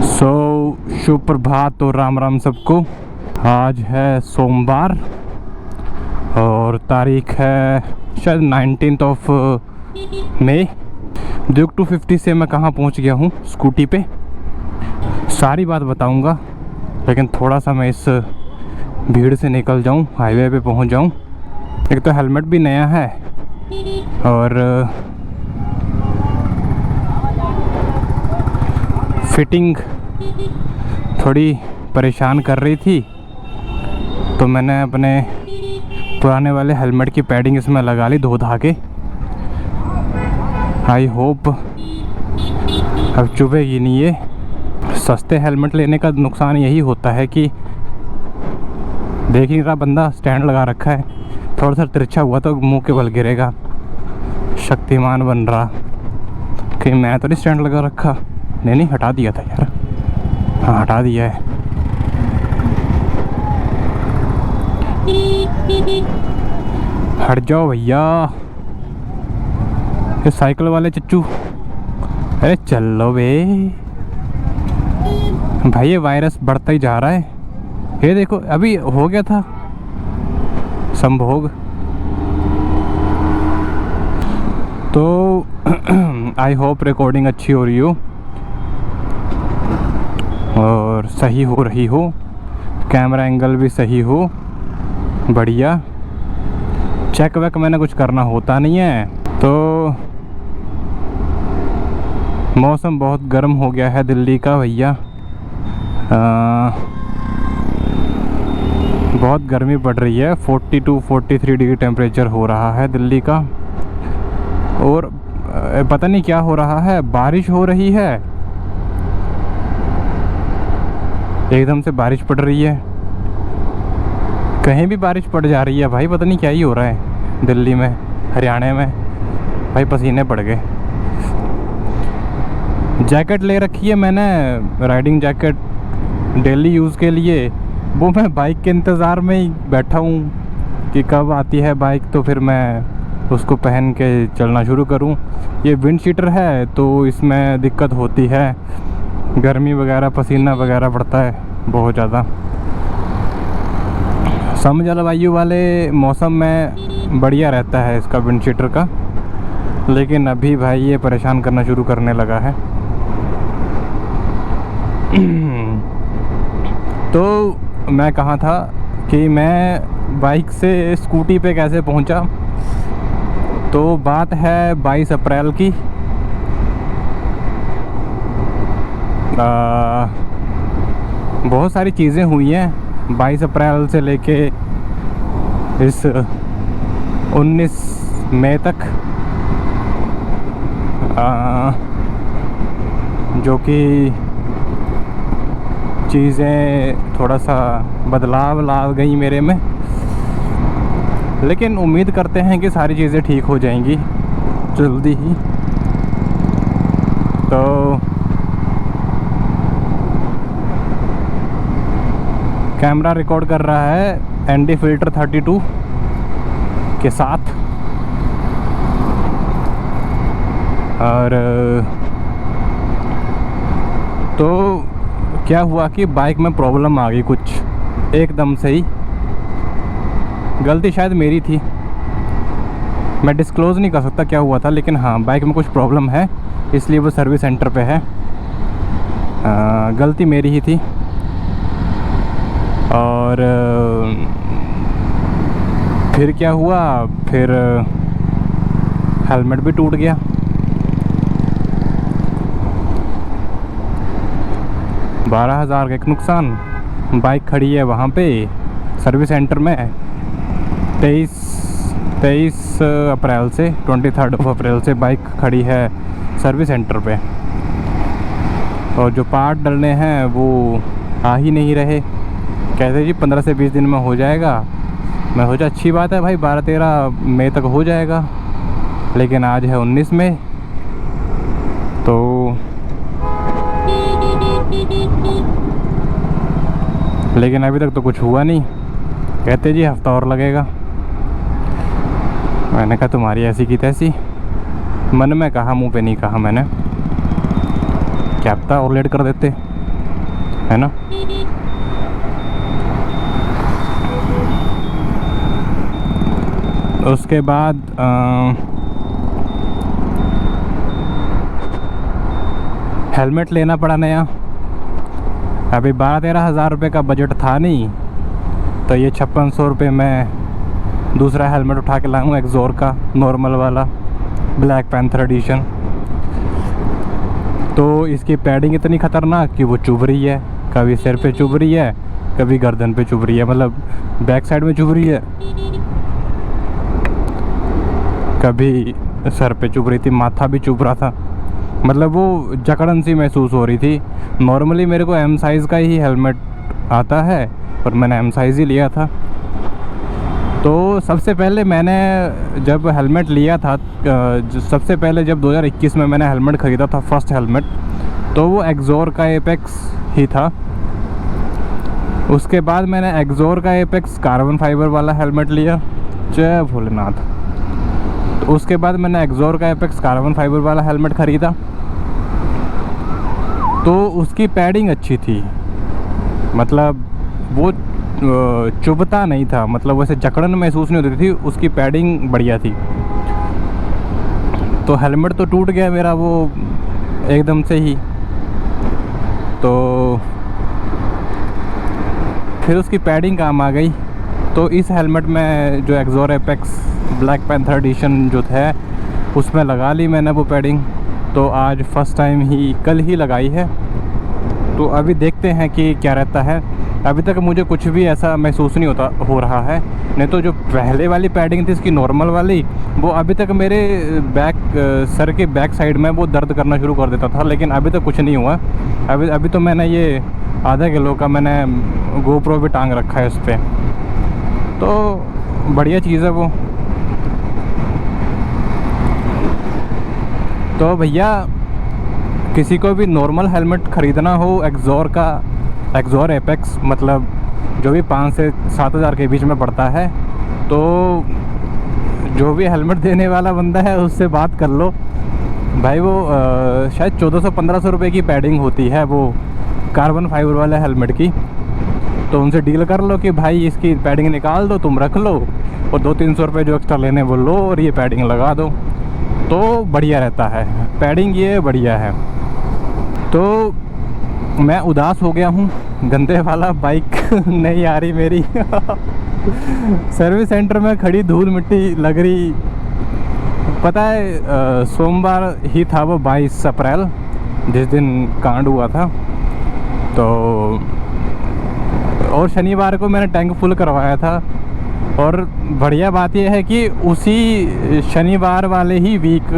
शुभ प्रभात और राम राम सबको। आज है सोमवार और तारीख है शायद 19 ऑफ मई। ड्यूक 250 से मैं कहाँ पहुँच गया हूँ स्कूटी पे, सारी बात बताऊँगा। लेकिन थोड़ा सा मैं इस भीड़ से निकल जाऊँ, हाईवे पे पहुँच जाऊँ। एक तो हेलमेट भी नया है और फिटिंग थोड़ी परेशान कर रही थी, तो मैंने अपने पुराने वाले हेलमेट की पैडिंग इसमें लगा ली धो धा के। आई होप अब चुभेगी नहीं ये। सस्ते हेलमेट लेने का नुकसान यही होता है कि देख नहीं रहा बंदा, स्टैंड लगा रखा है, थोड़ा सा तिरछा हुआ तो मुंह के बल गिरेगा। शक्तिमान बन रहा कि मैं तो नहीं स्टैंड लगा रखा। नहीं हटा दिया था यार, हाँ हटा दिया है। हट जाओ भैया, ये साइकिल वाले चच्चू। अरे चलो बे भाई, ये वायरस बढ़ता ही जा रहा है। ये देखो अभी हो गया था संभोग। तो आई होप रिकॉर्डिंग अच्छी हो रही हो और सही हो रही हो, कैमरा एंगल भी सही हो, बढ़िया। चेक वेक मैंने कुछ करना होता नहीं है। तो मौसम बहुत गर्म हो गया है दिल्ली का भैया, बहुत गर्मी पड़ रही है। 42-43 डिग्री टेम्परेचर हो रहा है दिल्ली का। और पता नहीं क्या हो रहा है, बारिश हो रही है, एकदम से बारिश पड़ रही है, कहीं भी बारिश पड़ जा रही है भाई। पता नहीं क्या ही हो रहा है दिल्ली में, हरियाणा में भाई, पसीने पड़ गए। जैकेट ले रखी है मैंने, राइडिंग जैकेट डेली यूज़ के लिए। वो मैं बाइक के इंतज़ार में ही बैठा हूँ कि कब आती है बाइक, तो फिर मैं उसको पहन के चलना शुरू करूँ। ये विंड शीटर है तो इसमें दिक्कत होती है, गर्मी वगैरह, पसीना वगैरह पड़ता है बहुत ज़्यादा। सम जलवायु वाले मौसम में बढ़िया रहता है इसका विंड शीटर का, लेकिन अभी भाई ये परेशान करना शुरू करने लगा है। तो मैं कहाँ था कि मैं बाइक से स्कूटी पे कैसे पहुँचा। तो बात है 22 अप्रैल की। बहुत सारी चीज़ें हुई हैं 22 अप्रैल से लेके इस 19 मई तक, जो कि चीज़ें थोड़ा सा बदलाव ला गई मेरे में। लेकिन उम्मीद करते हैं कि सारी चीज़ें ठीक हो जाएंगी जल्दी ही। तो कैमरा रिकॉर्ड कर रहा है ND फ़िल्टर 32 के साथ। और तो क्या हुआ कि बाइक में प्रॉब्लम आ गई कुछ एकदम से ही। गलती शायद मेरी थी, मैं डिस्क्लोज़ नहीं कर सकता क्या हुआ था, लेकिन हाँ बाइक में कुछ प्रॉब्लम है, इसलिए वो सर्विस सेंटर पे है। गलती मेरी ही थी। और फिर क्या हुआ, फिर हेलमेट भी टूट गया। $12,000 का एक नुकसान। बाइक खड़ी है वहाँ पे सर्विस सेंटर में 23 अप्रैल से 23 अप्रैल से बाइक खड़ी है सर्विस सेंटर पे। और जो पार्ट डलने हैं वो आ ही नहीं रहे। कहते जी 15 से 20 दिन में हो जाएगा। मैं सोचा अच्छी बात है भाई, 12-13 मई तक हो जाएगा, लेकिन आज है 19 मई। तो लेकिन अभी तक तो कुछ हुआ नहीं। कहते जी हफ्ता और लगेगा। मैंने कहा तुम्हारी ऐसी की तैसी, मन में कहा, मुंह पे नहीं कहा मैंने। क्या पता और लेट कर देते। है ना। उसके बाद हेलमेट लेना पड़ा नया। अभी 12-13 हज़ार रुपये का बजट था नहीं, तो ये 5600 रुपये में दूसरा हेलमेट उठा के लाऊं एक्सोर का, नॉर्मल वाला, ब्लैक पैंथर एडिशन। तो इसकी पैडिंग इतनी ख़तरनाक कि वो चुभ रही है, कभी सिर पे चुभ रही है, कभी गर्दन पे चुभ रही है, मतलब बैक साइड में चुभ रही है, कभी सर पे चुभ रही थी, माथा भी चुभ रहा था, मतलब वो जकड़न सी महसूस हो रही थी। नॉर्मली मेरे को एम साइज़ का ही हेलमेट आता है और मैंने एम साइज़ ही लिया था। तो सबसे पहले मैंने जब हेलमेट लिया था, सबसे पहले जब 2021 में मैंने हेलमेट ख़रीदा था, फर्स्ट हेलमेट, तो वो एक्सोर का एपेक्स ही था। उसके बाद मैंने एक्सोर का एपेक्स कार्बन फाइबर वाला हेलमेट लिया, जय भोलेनाथ। तो उसके बाद मैंने एक्सोर का एपेक्स कार्बन फाइबर वाला हेलमेट ख़रीदा, तो उसकी पैडिंग अच्छी थी, मतलब वो चुभता नहीं था, मतलब वैसे जकड़न महसूस नहीं होती थी, उसकी पैडिंग बढ़िया थी। तो हेलमेट तो टूट गया मेरा वो एकदम से ही, तो फिर उसकी पैडिंग काम आ गई। तो इस हेलमेट में जो Axor Apex Black Panther edition जो है, उसमें लगा ली मैंने वो पैडिंग। तो आज फर्स्ट टाइम ही, कल ही लगाई है, तो अभी देखते हैं कि क्या रहता है। अभी तक मुझे कुछ भी ऐसा महसूस नहीं हो रहा है। नहीं तो जो पहले वाली पैडिंग थी इसकी नॉर्मल वाली, वो अभी तक मेरे सर के बैक साइड में वो दर्द करना शुरू कर देता था, लेकिन अभी तक कुछ नहीं हुआ। अभी तो मैंने ये आधा किलो का मैंने गोप्रो भी टांग रखा है उस पर, तो बढ़िया चीज़ है वो। तो भैया किसी को भी नॉर्मल हेलमेट ख़रीदना हो एक्सोर का, एक्सोर एपेक्स, मतलब जो भी 5 से 7 हज़ार के बीच में पड़ता है, तो जो भी हेलमेट देने वाला बंदा है उससे बात कर लो भाई। वो शायद 1400-1500 रुपये की पैडिंग होती है वो कार्बन फाइबर वाले हेलमेट की। तो उनसे डील कर लो कि भाई इसकी पैडिंग निकाल दो, तुम रख लो, और 200-300 रुपये जो एक्स्ट्रा लेने वो लो, और ये पैडिंग लगा दो, तो बढ़िया रहता है। पैडिंग ये बढ़िया है। तो मैं उदास हो गया हूँ, गंदे वाला बाइक नहीं आ रही मेरी सर्विस सेंटर में खड़ी धूल मिट्टी लग रही। पता है सोमवार ही था वो 22 अप्रैल, जिस दिन कांड हुआ था। तो और शनिवार को मैंने टैंक फुल करवाया था, और बढ़िया बात यह है कि उसी शनिवार वाले ही वीक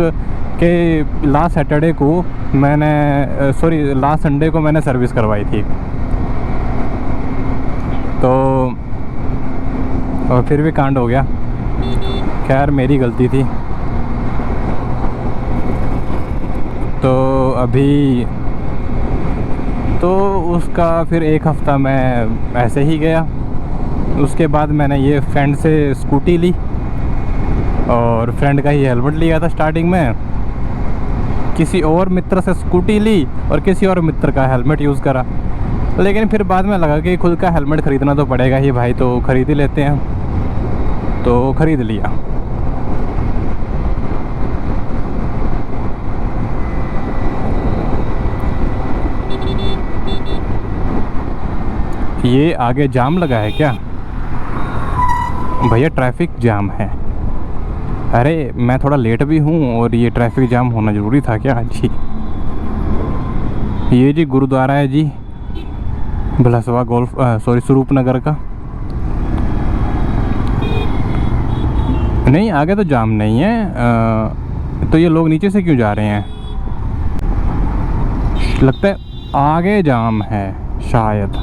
के लास्ट सैटरडे को मैंने, लास्ट संडे को मैंने सर्विस करवाई थी। तो और फिर भी कांड हो गया। खैर मेरी गलती थी। तो अभी तो उसका फिर एक हफ़्ता मैं ऐसे ही गया। उसके बाद मैंने ये फ्रेंड से स्कूटी ली, और फ्रेंड का ही हेलमेट लिया था स्टार्टिंग में। किसी और मित्र से स्कूटी ली और किसी और मित्र का हेलमेट यूज़ करा, लेकिन फिर बाद में लगा कि खुद का हेलमेट ख़रीदना तो पड़ेगा ही भाई, तो ख़रीद ही लेते हैं, तो ख़रीद लिया। ये आगे जाम लगा है क्या भैया? ट्रैफिक जाम है। अरे मैं थोड़ा लेट भी हूँ, और ये ट्रैफिक जाम होना ज़रूरी था क्या जी? ये जी गुरुद्वारा है जी, भलसवा गोल्फ स्वरूप नगर का। नहीं आगे तो जाम नहीं है। तो ये लोग नीचे से क्यों जा रहे हैं? लगता है आगे जाम है शायद।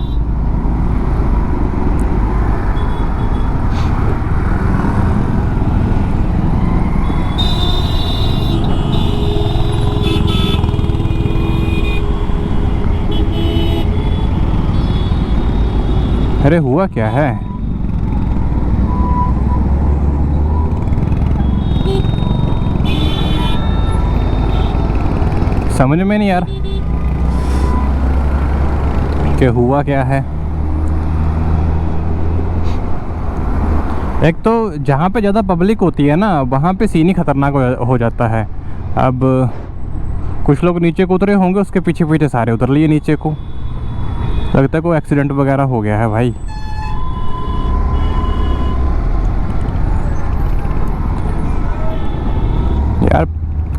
अरे हुआ क्या है? समझ में नहीं यार। कि हुआ क्या है। एक तो जहाँ पे ज़्यादा पब्लिक होती है ना, वहाँ पे सीन ही खतरनाक हो जाता है। अब कुछ लोग नीचे को उतरे होंगे, उसके पीछे पीछे सारे उतर लिए नीचे को। लगता है कोई एक्सीडेंट वगैरह हो गया है भाई। यार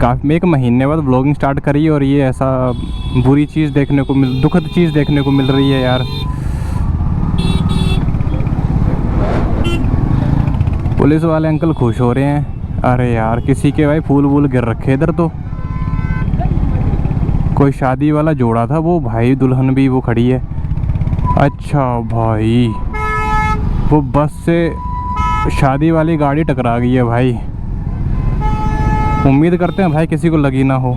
काफ़ी एक महीने बाद व्लॉगिंग स्टार्ट करी और ये ऐसा बुरी चीज़ देखने को दुखद चीज़ देखने को मिल रही है यार। पुलिस वाले अंकल खुश हो रहे हैं। अरे यार किसी के भाई फूल वूल गिर रखे इधर तो। कोई शादी वाला जोड़ा था वो, भाई दुल्हन भी वो खड़ी है। अच्छा भाई वो बस से शादी वाली गाड़ी टकरा गई है भाई। उम्मीद करते हैं भाई किसी को लगी ना हो।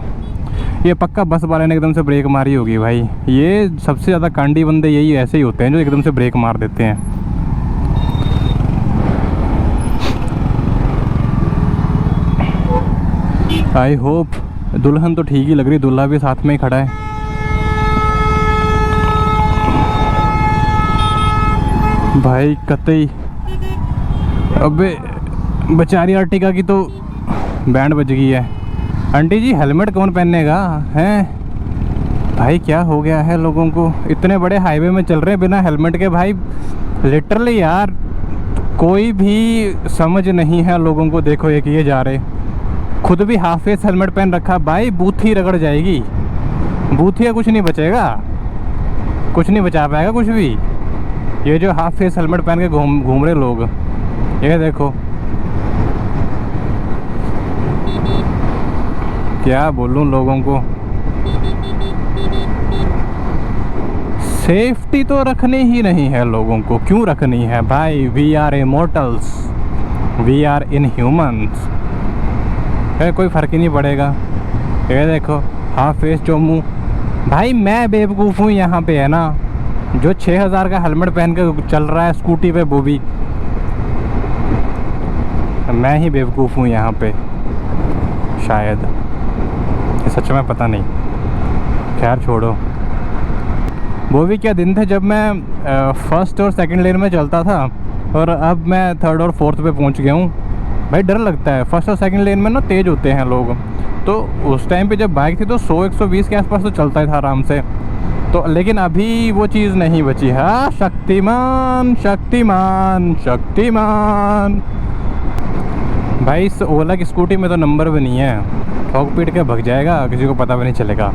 ये पक्का बस वाले ने एकदम से ब्रेक मारी होगी भाई। ये सबसे ज़्यादा कांडी बंदे यही ऐसे ही होते हैं जो एकदम से ब्रेक मार देते हैं। आई होप दुल्हन तो ठीक ही लग रही, दूल्हा भी साथ में ही खड़ा है। भाई कतई अबे बेचारी अर्टिगा की तो बैंड बज गई है। आंटी जी हेलमेट कौन पहनेगा हैं? भाई क्या हो गया है लोगों को? इतने बड़े हाईवे में चल रहे हैं बिना हेलमेट के भाई। लिटरली यार कोई भी समझ नहीं है लोगों को। देखो ये किए जा रहे, खुद भी हाफ फेस हेलमेट पहन रखा। भाई बूथी रगड़ जाएगी, बूथिया कुछ नहीं बचेगा, कुछ नहीं बचा पाएगा कुछ भी। ये जो हाफ फेस हेलमेट पहन के घूम रहे लोग, ये देखो क्या बोलूं लोगों को। सेफ्टी तो रखनी ही नहीं है लोगों को। क्यों रखनी है भाई? We are immortals, we are inhumans. कोई फ़र्क ही नहीं पड़ेगा। ये देखो हाफ फेस चोमू। भाई मैं बेवकूफ़ हूँ यहाँ पे है ना, जो 6000 का हेलमेट पहन के चल रहा है स्कूटी पे, वो भी मैं ही बेवकूफ़ हूँ यहाँ पे शायद। सच में पता नहीं, खैर छोड़ो। वो भी क्या दिन थे जब मैं फर्स्ट और सेकंड लेन में चलता था, और अब मैं थर्ड और फोर्थ पे पहुँच गया हूँ। भाई डर लगता है, फर्स्ट और सेकंड लेन में ना तेज़ होते हैं लोग। तो उस टाइम पे जब बाइक थी तो 100-120 के आसपास तो चलता ही था आराम से। तो लेकिन अभी वो चीज़ नहीं बची है। हाँ शक्तिमान शक्तिमान शक्तिमान। भाई इस ओला की स्कूटी में तो नंबर भी नहीं है, ठोक पीट के भग जाएगा, किसी को पता भी नहीं चलेगा।